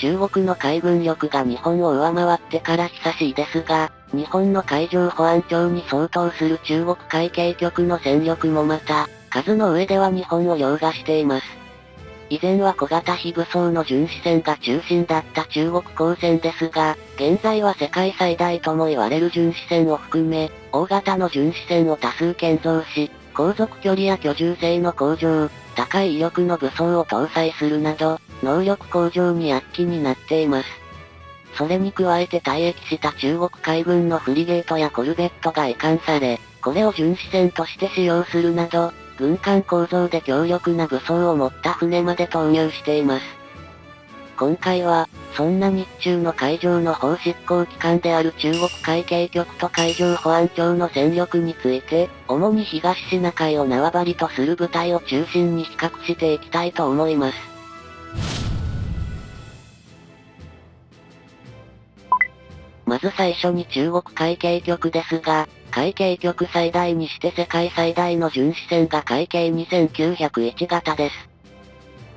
中国の海軍力が日本を上回ってから久しいですが、日本の海上保安庁に相当する中国海警局の戦力もまた、数の上では日本を凌駕しています。以前は小型非武装の巡視船が中心だった中国公船ですが、現在は世界最大とも言われる巡視船を含め、大型の巡視船を多数建造し、航続距離や居住性の向上、高い威力の武装を搭載するなど、能力向上に躍起になっています。それに加えて退役した中国海軍のフリゲートやコルベットが移管され、これを巡視船として使用するなど、軍艦構造で強力な武装を持った船まで投入しています。今回は、そんな日中の海上の法執行機関である中国海警局と海上保安庁の戦力について、主に東シナ海を縄張りとする部隊を中心に比較していきたいと思います。まず最初に中国海警局ですが、海警局最大にして世界最大の巡視船が海警2901型です。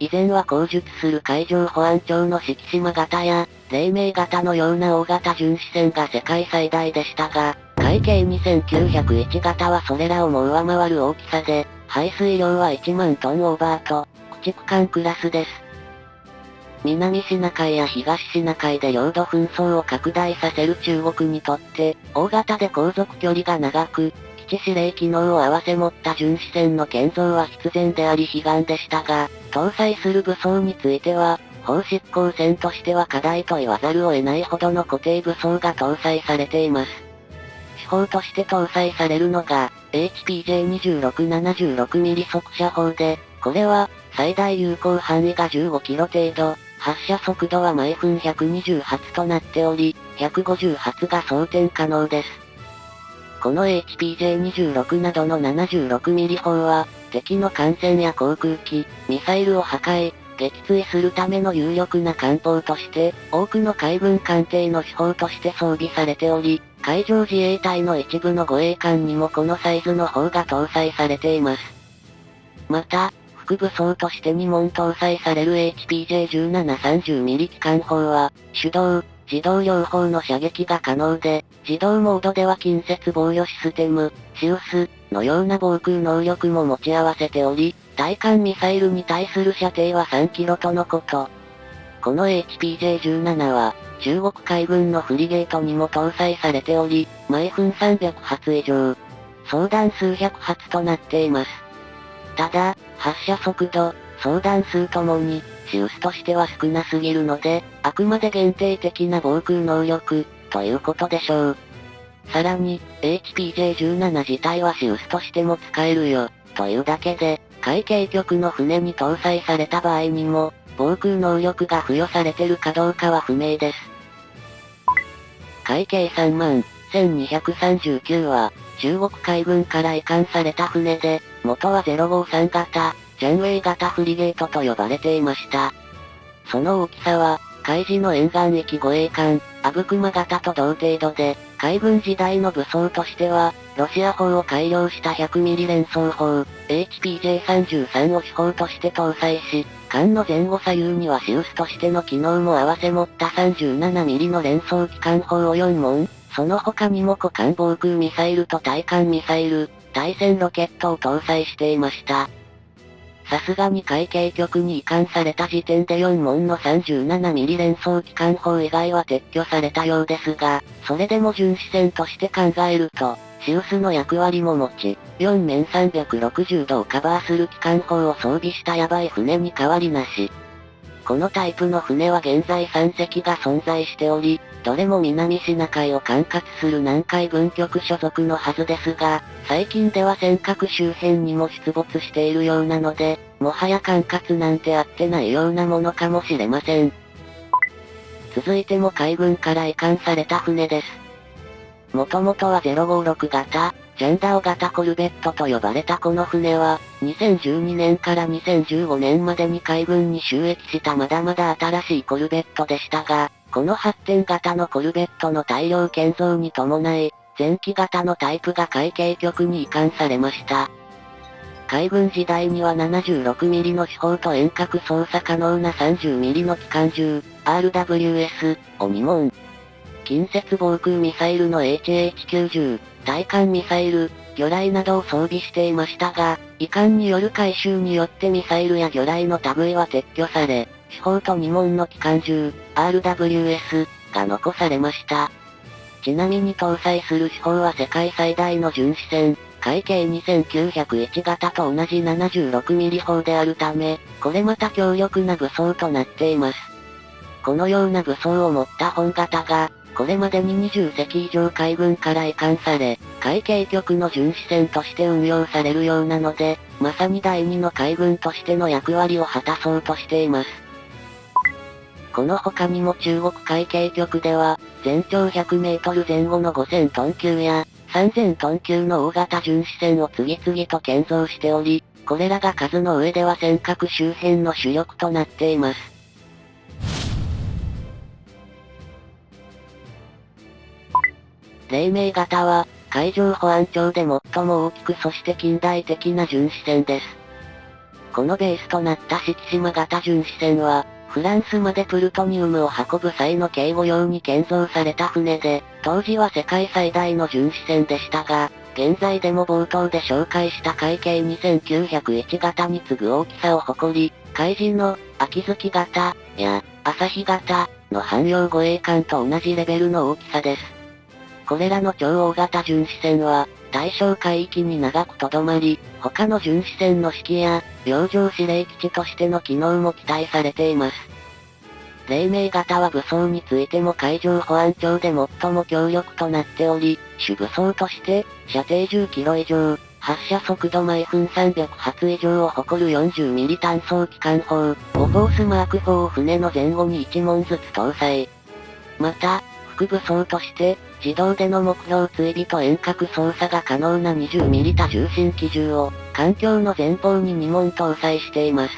以前は後述する海上保安庁の四季島型や、黎明型のような大型巡視船が世界最大でしたが、海警2901型はそれらをも上回る大きさで、排水量は1万トンオーバーと、駆逐艦クラスです。南シナ海や東シナ海で領土紛争を拡大させる中国にとって、大型で航続距離が長く、基地司令機能を併せ持った巡視船の建造は必然であり悲願でしたが、搭載する武装については、法執行船としては課題と言わざるを得ないほどの固定武装が搭載されています。手法として搭載されるのが、HPJ2676mm 速射砲で、これは、最大有効範囲が15キロ程度、発射速度は毎分120発となっており、150発が装填可能です。この HPJ26 などの76ミリ砲は、敵の艦船や航空機、ミサイルを破壊、撃墜するための有力な艦砲として、多くの海軍艦艇の手法として装備されており、海上自衛隊の一部の護衛艦にもこのサイズの砲が搭載されています。また、副武装として2門搭載される HPJ1730mm 機関砲は、手動、自動両方の射撃が可能で、自動モードでは近接防御システム、シウスのような防空能力も持ち合わせており、対艦ミサイルに対する射程は3キロとのこと。この HPJ17 は、中国海軍のフリゲートにも搭載されており、毎分300発以上、総弾数100発となっています。ただ、発射速度、総弾数ともに、シウスとしては少なすぎるので、あくまで限定的な防空能力、ということでしょう。さらに、HPJ17 自体はシウスとしても使えるよ、というだけで、海警局の船に搭載された場合にも、防空能力が付与されてるかどうかは不明です。海警31239は、中国海軍から移管された船で、元は053型、ジャンウェイ型フリゲートと呼ばれていました。その大きさは、海事の沿岸域護衛艦、阿武隈型と同程度で、海軍時代の武装としては、ロシア砲を改良した 100mm 連装砲、HPJ33 を主砲として搭載し、艦の前後左右にはシウスとしての機能も併せ持った 37mm の連装機関砲を4門、その他にも股間防空ミサイルと対艦ミサイル、対戦ロケットを搭載していました。さすがに海警局に移管された時点で4門の 37mm 連装機関砲以外は撤去されたようですが、それでも巡視船として考えると、シウスの役割も持ち、4面360度をカバーする機関砲を装備したヤバい船に変わりなし。このタイプの船は現在3隻が存在しており、どれも南シナ海を管轄する南海軍局所属のはずですが、最近では尖閣周辺にも出没しているようなので、もはや管轄なんてあってないようなものかもしれません。続いても海軍から移管された船です。もともとは056型、ジャンダオ型コルベットと呼ばれたこの船は、2012年から2015年までに海軍に就役したまだまだ新しいコルベットでしたが、この発展型のコルベットの大量建造に伴い、前期型のタイプが海警局に移管されました。海軍時代には 76mm の四方と遠隔操作可能な 30mm の機関銃、RWS を2門。近接防空ミサイルの HH90、対艦ミサイル、魚雷などを装備していましたが、移管による改修によってミサイルや魚雷の類は撤去され、四方と2門の機関銃、RWS が残されました。ちなみに搭載する四方は世界最大の巡視船、海警2901型と同じ 76mm 砲であるため、これまた強力な武装となっています。このような武装を持った本型が、これまでに20隻以上海軍から移管され、海警局の巡視船として運用されるようなので、まさに第二の海軍としての役割を果たそうとしています。この他にも中国海警局では、全長100メートル前後の5000トン級や、3000トン級の大型巡視船を次々と建造しており、これらが数の上では尖閣周辺の主力となっています。黎明型は、海上保安庁で最も大きくそして近代的な巡視船です。このベースとなった敷島型巡視船は、フランスまでプルトニウムを運ぶ際の警護用に建造された船で、当時は世界最大の巡視船でしたが、現在でも冒頭で紹介した海警2901型に次ぐ大きさを誇り、海事の秋月型や朝日型の汎用護衛艦と同じレベルの大きさです。これらの超大型巡視船は、対象海域に長く留まり、他の巡視船の指揮や、洋上司令基地としての機能も期待されています。黎明型は武装についても海上保安庁で最も強力となっており、主武装として、射程10キロ以上、発射速度毎分300発以上を誇る 40mm 単装機関砲、ボフォースマーク4を船の前後に1門ずつ搭載。また、副武装として、自動での目標追尾と遠隔操作が可能な 20mm 多重心機銃を、艦橋の前方に2門搭載しています。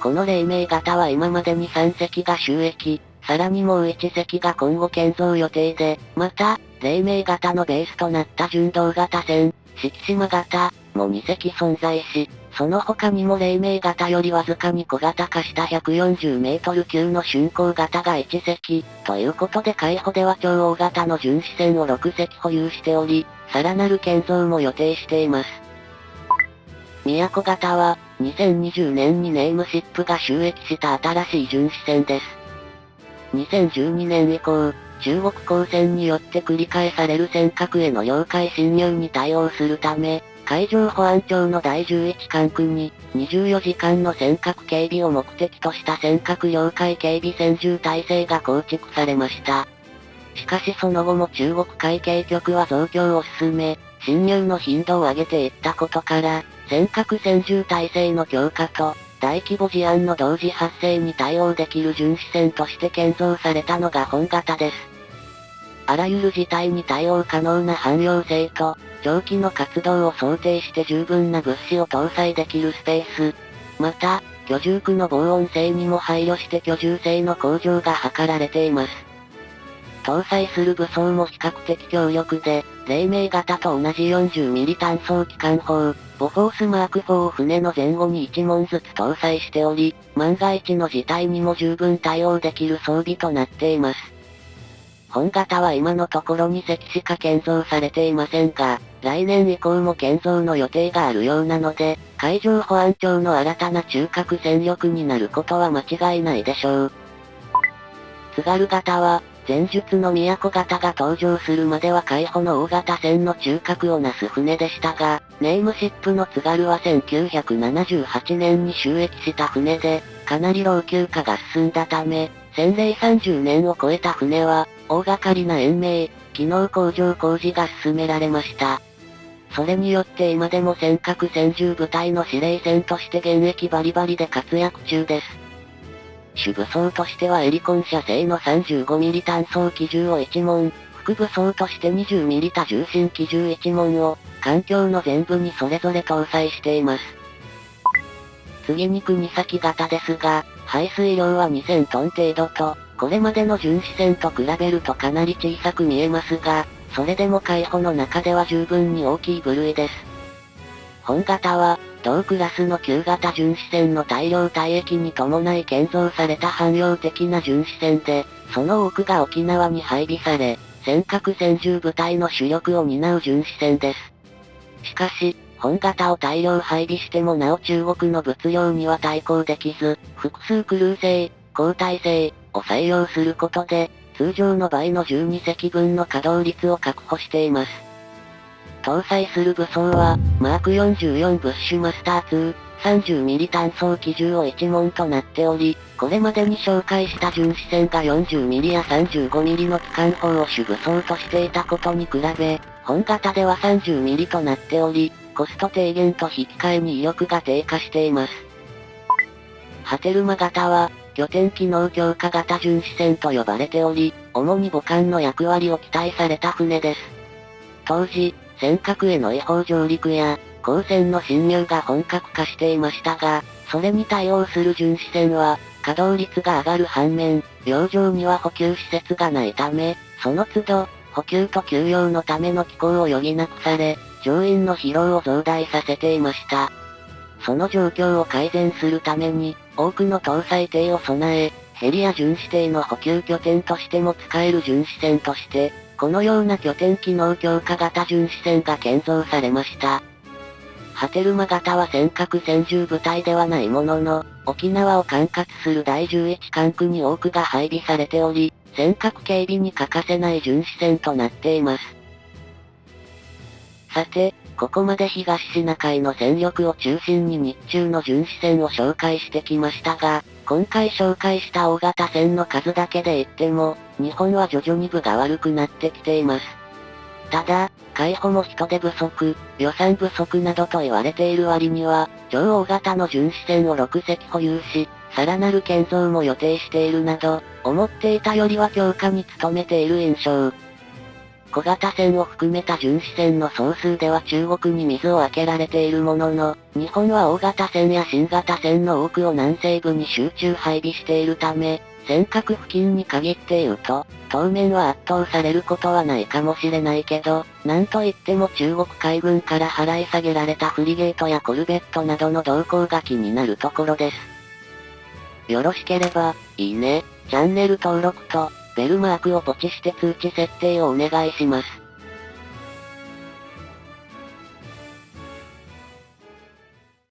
この黎明型は今までに3隻が就役、さらにもう1隻が今後建造予定で、また、黎明型のベースとなった巡動型船、敷島型も2隻存在し、その他にも黎明型よりわずかに小型化した140メートル級の巡航型が1隻、ということで海保では超大型の巡視船を6隻保有しており、さらなる建造も予定しています。宮古型は、2020年にネームシップが就役した新しい巡視船です。2012年以降、中国公船によって繰り返される尖閣への領海侵入に対応するため、海上保安庁の第11管区に、24時間の尖閣警備を目的とした尖閣領海警備専従体制が構築されました。しかしその後も中国海警局は増強を進め、侵入の頻度を上げていったことから、尖閣専従体制の強化と、大規模事案の同時発生に対応できる巡視船として建造されたのが本型です。あらゆる事態に対応可能な汎用性と、長期の活動を想定して十分な物資を搭載できるスペース。また、居住区の防音性にも配慮して居住性の向上が図られています。搭載する武装も比較的強力で、黎明型と同じ 40mm 単装機関砲、ボフォースマーク4を船の前後に1門ずつ搭載しており、万が一の事態にも十分対応できる装備となっています。本型は今のところ2隻しか建造されていませんが、来年以降も建造の予定があるようなので、海上保安庁の新たな中核戦力になることは間違いないでしょう。津軽型は、前述の宮古型が登場するまでは海保の大型船の中核をなす船でしたが、ネームシップの津軽は1978年に就役した船で、かなり老朽化が進んだため、船齢30年を超えた船は、大掛かりな延命、機能向上工事が進められました。それによって今でも尖閣専従部隊の司令船として現役バリバリで活躍中です。主武装としてはエリコン社製の 35mm 単装機銃を1門、副武装として 20mm 多重心機銃1門を、艦橋の前部にそれぞれ搭載しています。次に国東型ですが、排水量は2000トン程度と、これまでの巡視船と比べるとかなり小さく見えますが、それでも海保の中では十分に大きい部類です。本型は、同クラスの旧型巡視船の大量退役に伴い建造された汎用的な巡視船で、その多くが沖縄に配備され、尖閣専従部隊の主力を担う巡視船です。しかし、本型を大量配備してもなお中国の物量には対抗できず、複数クルー製、交代製を採用することで、通常の倍の12隻分の稼働率を確保しています。搭載する武装は、マーク44ブッシュマスター2、30mm 単装機銃を1門となっており、これまでに紹介した巡視船が 40mm や 35mm の機関砲を主武装としていたことに比べ、本型では 30mm となっており、コスト低減と引き換えに威力が低下しています。波照間型は、拠点機能強化型巡視船と呼ばれており、主に母艦の役割を期待された船です。当時、尖閣への違法上陸や、公船の侵入が本格化していましたが、それに対応する巡視船は、稼働率が上がる反面、洋上には補給施設がないため、その都度、補給と給養のための寄港を余儀なくされ、乗員の疲労を増大させていました。その状況を改善するために、多くの搭載艇を備え、ヘリや巡視艇の補給拠点としても使える巡視船として、このような拠点機能強化型巡視船が建造されました。波照間型は尖閣専従部隊ではないものの、沖縄を管轄する第11管区に多くが配備されており、尖閣警備に欠かせない巡視船となっています。さて、ここまで東シナ海の戦力を中心に日中の巡視船を紹介してきましたが、今回紹介した大型船の数だけで言っても、日本は徐々に分が悪くなってきています。ただ、海保も人手不足、予算不足などと言われている割には、超大型の巡視船を6隻保有し、さらなる建造も予定しているなど、思っていたよりは強化に努めている印象。小型船を含めた巡視船の総数では中国に水を開けられているものの、日本は大型船や新型船の多くを南西部に集中配備しているため、尖閣付近に限って言うと、当面は圧倒されることはないかもしれないけど、なんといっても中国海軍から払い下げられたフリゲートやコルベットなどの動向が気になるところです。よろしければ、いいね、チャンネル登録と、ベルマークをポチして通知設定をお願いします。